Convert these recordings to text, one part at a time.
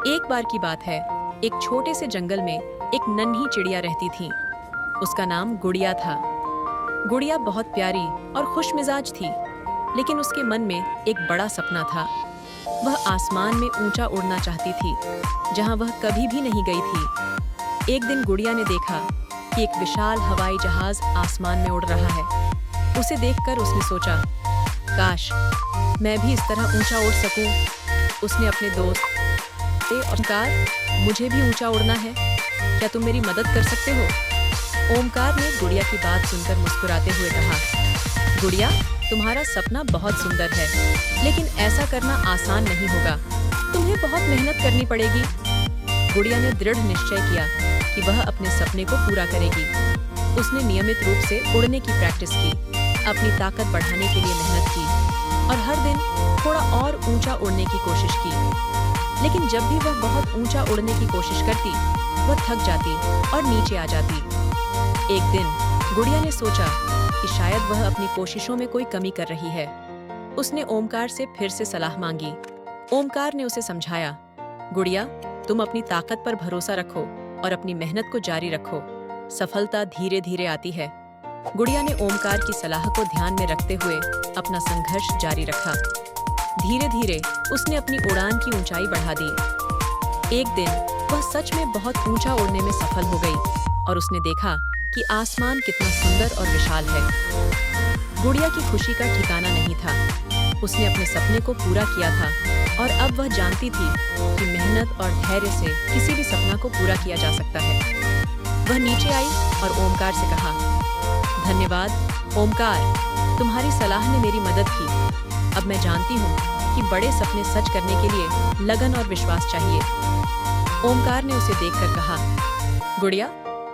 एक बार की बात है, एक छोटे से जंगल में एक नन्ही चिड़िया रहती थी। उसका नाम गुड़िया था। गुड़िया बहुत प्यारी और खुशमिजाज थी, लेकिन उसके मन में एक बड़ा सपना था। वह आसमान में ऊंचा उड़ना चाहती थी, जहां वह कभी भी नहीं गई थी। एक दिन गुड़िया ने देखा कि एक विशाल हवाई जहाज आसमान में उड़ रहा है। उसे देखकर उसने सोचा, काश मैं भी इस तरह ऊंचा उड़ सकूं। उसने अपने दोस्त से ओमकार, मुझे भी ऊंचा उड़ना है, क्या तुम मेरी मदद कर सकते हो? ओमकार ने गुड़िया की बात सुनकर मुस्कुराते हुए कहा, गुड़िया, तुम्हारा सपना बहुत सुंदर है, लेकिन ऐसा करना आसान नहीं होगा। तुम्हें बहुत मेहनत करनी पड़ेगी। गुड़िया ने दृढ़ निश्चय किया कि वह अपने सपने को पूरा करेगी। उसने नियमित रूप से उड़ने की प्रैक्टिस की, अपनी ताकत बढ़ाने के लिए मेहनत की और हर दिन थोड़ा और ऊंचा उड़ने की कोशिश की। लेकिन जब भी वह बहुत ऊंचा उड़ने की कोशिश करती, वह थक जाती और नीचे आ जाती। एक दिन गुड़िया ने सोचा कि शायद वह अपनी कोशिशों में कोई कमी कर रही है। उसने ओमकार से फिर से सलाह मांगी। ओमकार ने उसे समझाया, गुड़िया, तुम अपनी ताकत पर भरोसा रखो और अपनी मेहनत को जारी रखो। सफलता धीरे धीरे आती है। गुड़िया ने ओमकार की सलाह को ध्यान में रखते हुए अपना संघर्ष जारी रखा। धीरे धीरे उसने अपनी उड़ान की ऊंचाई बढ़ा दी। एक दिन वह सच में बहुत ऊंचा उड़ने में सफल हो गई और उसने देखा कि आसमान कितना सुंदर और विशाल है। गुड़िया की खुशी का ठिकाना नहीं था। उसने अपने सपने को पूरा किया था और अब वह जानती थी कि मेहनत और धैर्य से किसी भी सपना को पूरा किया जा सकता है। वह नीचे आई और ओमकार से कहा, धन्यवाद ओमकार, तुम्हारी सलाह ने मेरी मदद की। अब मैं जानती हूँ कि बड़े सपने सच करने के लिए लगन और विश्वास चाहिए। ओमकार ने उसे देखकर कहा, गुड़िया,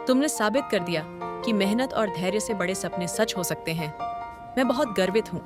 तुमने साबित कर दिया कि मेहनत और धैर्य से बड़े सपने सच हो सकते हैं। मैं बहुत गर्वित हूँ।